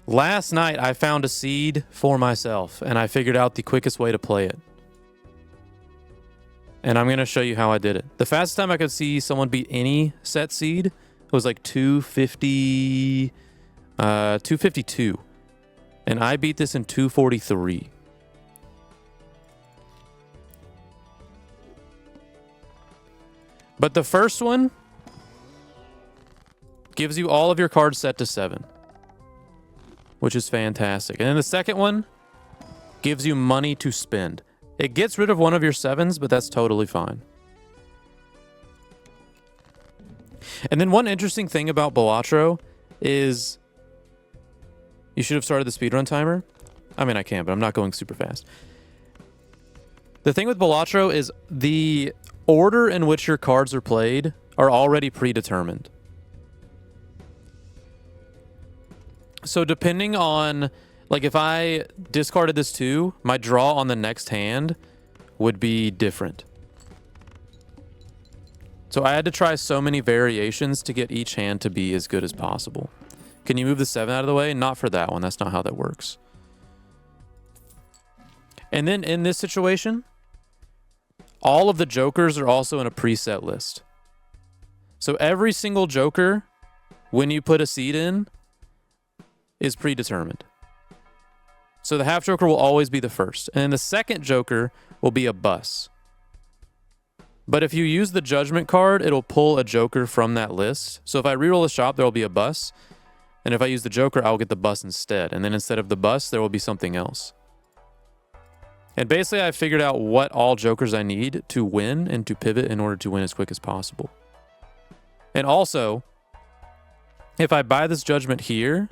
Last night, I found a seed for myself, and I figured out the quickest way to play it. And I'm going to show you how I did it. The fastest time I could see someone beat any set seed was like 252. And I beat this in 243. But the first one gives you all of your cards set to 7, which is fantastic. And then the second one gives you money to spend. It gets rid of one of your 7s, but that's totally fine. And then one interesting thing about Balatro is you should have started the speedrun timer. I mean, I can, but I'm not going super fast. The thing with Balatro is the order in which your cards are played are already predetermined. So depending on, like if I discarded this too, my draw on the next hand would be different. So I had to try so many variations to get each hand to be as good as possible. Can you move the 7 out of the way? Not for that one. That's not how that works. And then in this situation, all of the jokers are also in a preset list. So every single joker, when you put a seed in, is predetermined. So the half joker will always be the first. And then the second joker will be a bus. But if you use the judgment card, it'll pull a joker from that list. So if I reroll a shop, there will be a bus. And if I use the joker, I'll get the bus instead. And then instead of the bus, there will be something else. And basically, I figured out what all jokers I need to win and to pivot in order to win as quick as possible. And also, if I buy this judgment here,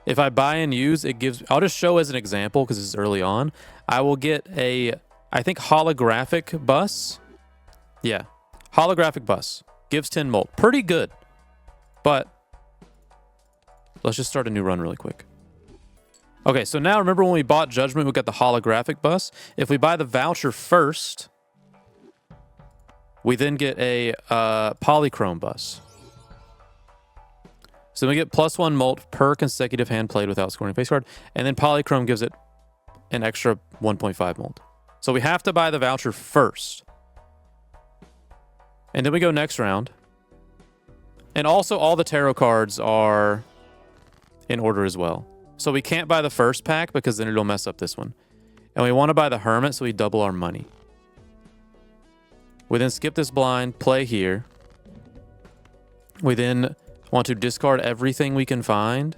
if I buy and use, it gives... I'll just show as an example because this is early on. I will get a, I think, holographic bus. Yeah, holographic bus. Gives 10 molt. Pretty good. But let's just start a new run really quick. Okay, so now remember when we bought Judgment, we got the holographic bus. If we buy the voucher first, we then get a polychrome bus. So we get +1 molt per consecutive hand played without scoring a face card. And then polychrome gives it an extra 1.5 molt. So we have to buy the voucher first. And then we go next round. And also all the tarot cards are in order as well. So we can't buy the first pack because then it'll mess up this one. And we want to buy the Hermit so we double our money. We then skip this blind, play here. We then want to discard everything we can find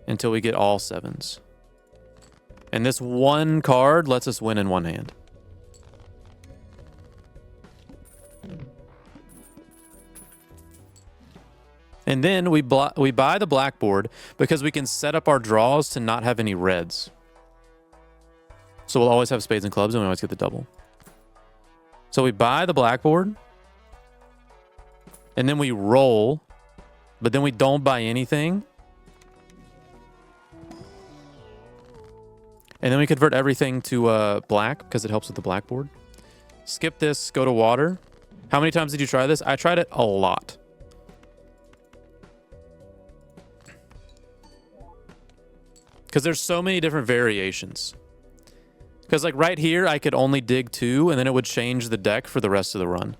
until we get all 7s. And this one card lets us win in one hand. And then we buy the blackboard because we can set up our draws to not have any reds. So we'll always have spades and clubs and we always get the double. So we buy the blackboard. And then we roll. But then we don't buy anything. And then we convert everything to black because it helps with the blackboard. Skip this, go to water. How many times did you try this? I tried it a lot. Because there's so many different variations. Because like right here, I could only dig 2 and then it would change the deck for the rest of the run.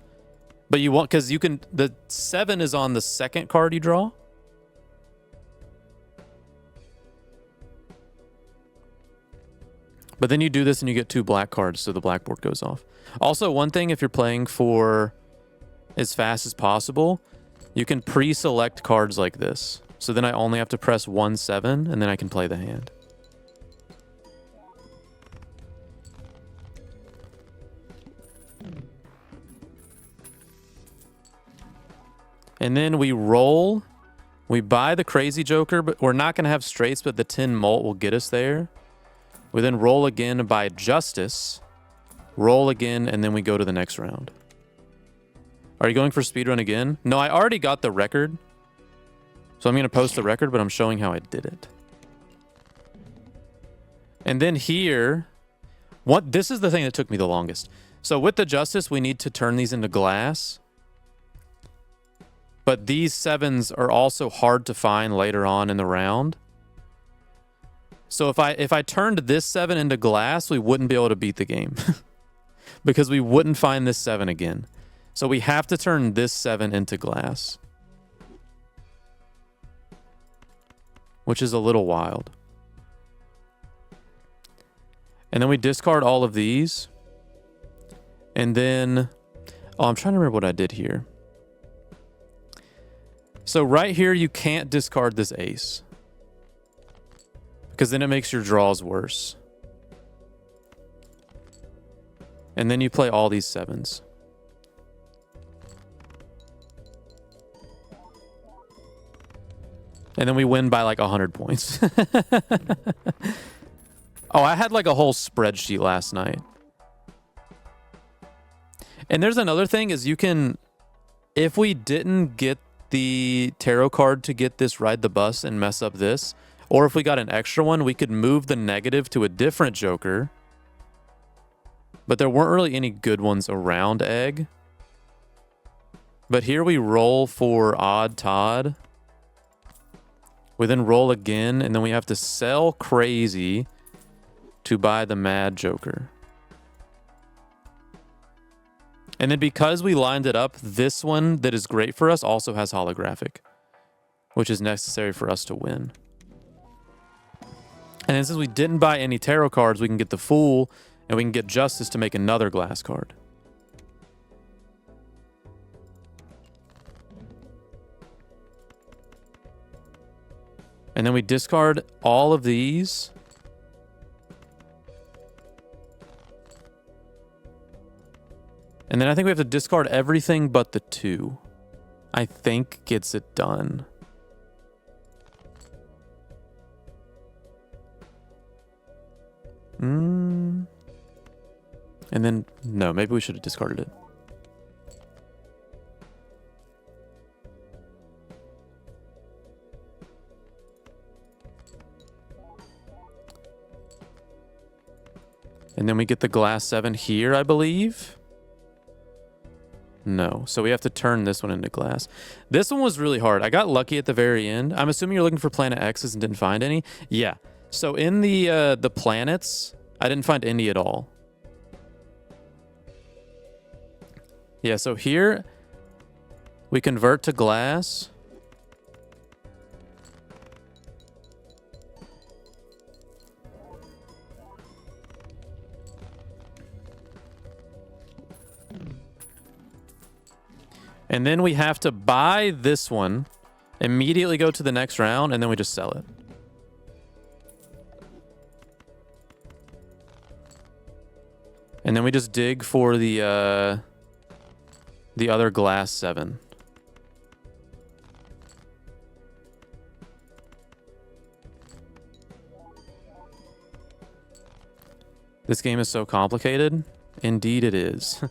But you want, because you can, the 7 is on the second card you draw. But then you do this and you get 2 black cards, so the blackboard goes off. Also, one thing, if you're playing for as fast as possible, you can pre-select cards like this. So then I only have to press 1-7 and then I can play the hand. And then we roll. We buy the crazy joker, but we're not going to have straights, but the 10 molt will get us there. We then roll again and buy justice. Roll again, and then we go to the next round. Are you going for speedrun again? No, I already got the record. So I'm going to post the record, but I'm showing how I did it. And then here, this is the thing that took me the longest. So with the justice, we need to turn these into glass. But these 7s are also hard to find later on in the round. So if I turned this 7 into glass, we wouldn't be able to beat the game. Because we wouldn't find this 7 again. So we have to turn this 7 into glass. Which is a little wild. And then we discard all of these. And then... Oh, I'm trying to remember what I did here. So right here, you can't discard this ace. Because then it makes your draws worse. And then you play all these 7s. And then we win by like 100 points. Oh, I had like a whole spreadsheet last night. And there's another thing is you can, if we didn't get the tarot card to get this ride the bus and mess up this, or if we got an extra one, we could move the negative to a different joker. But there weren't really any good ones around egg. But here we roll for odd Todd. We then roll again, and then we have to sell crazy to buy the mad joker. And then because we lined it up, this one that is great for us also has holographic, which is necessary for us to win. And then since we didn't buy any tarot cards, we can get the Fool, and we can get Justice to make another glass card. And then we discard all of these. And then I think we have to discard everything but the 2. I think gets it done. And then, no, maybe we should have discarded it. And then we get the glass 7 here, I believe. No, so we have to turn this one into glass. This one was really hard. I got lucky at the very end. I'm assuming you're looking for planet X's and didn't find any. Yeah. So in the planets, I didn't find any at all. Yeah, so here we convert to glass. And then we have to buy this one, immediately go to the next round, and then we just sell it. And then we just dig for the other glass 7. This game is so complicated. Indeed it is.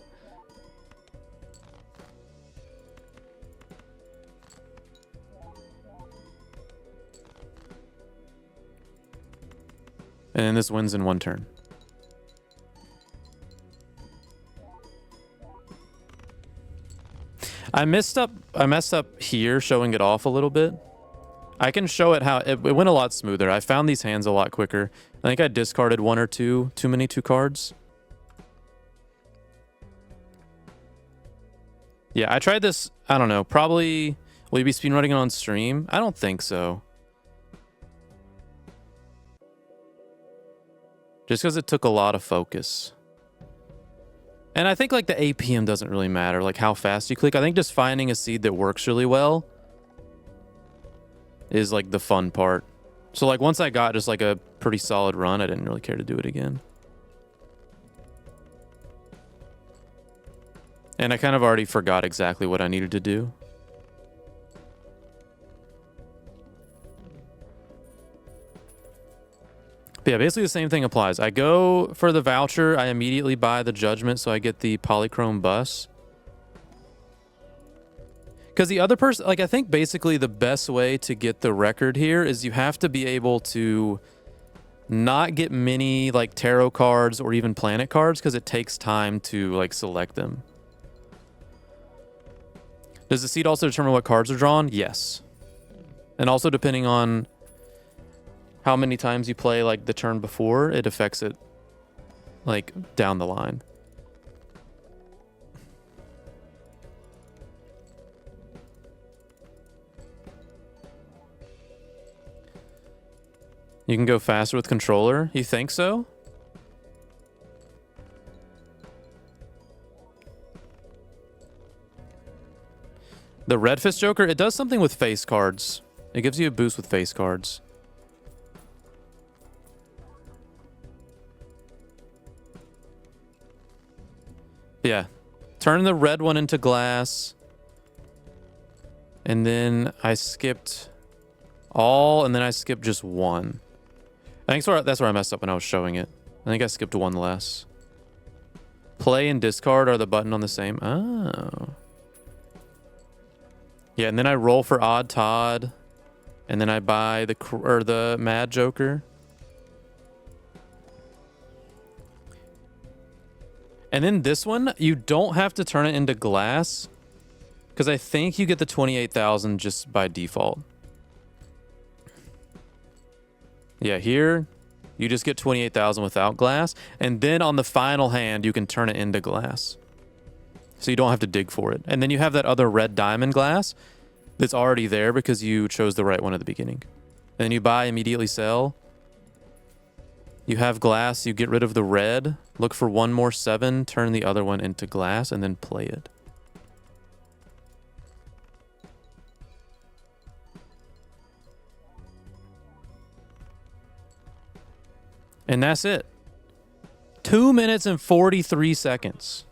And then this wins in 1 turn. I messed up here showing it off a little bit. I can show it how it went a lot smoother. I found these hands a lot quicker. I think I discarded 1 or 2 too many 2 cards. Yeah, I tried this, I don't know, probably, will you be speedrunning it on stream? I don't think so. Just because it took a lot of focus. And I think like the APM doesn't really matter, like how fast you click. I think just finding a seed that works really well is like the fun part. So like once I got just like a pretty solid run, I didn't really care to do it again. And I kind of already forgot exactly what I needed to do. But yeah, basically the same thing applies. I go for the voucher. I immediately buy the Judgment, so I get the Polychrome Bus. Because the other person, like I think basically the best way to get the record here is you have to be able to not get many like tarot cards or even planet cards because it takes time to like select them. Does the seed also determine what cards are drawn? Yes. And also depending on how many times you play like the turn before, it affects it like down the line. You can go faster with controller? You think so? The Red Fist Joker, it does something with face cards. It gives you a boost with face cards. Yeah. Turn the red one into glass. And then I skipped all, and then I skipped just one. I think that's where I messed up when I was showing it. I think I skipped one less. Play and discard are the button on the same. Oh. Yeah, and then I roll for Odd Todd. And then I buy the Mad Joker. And then this one, you don't have to turn it into glass. Because I think you get the 28,000 just by default. Yeah, here, you just get 28,000 without glass. And then on the final hand, you can turn it into glass. So you don't have to dig for it. And then you have that other red diamond glass that's already there because you chose the right one at the beginning. And then you buy, immediately sell. You have glass, you get rid of the red, look for one more 7, turn the other one into glass, and then play it. And that's it. 2 minutes and 43 seconds.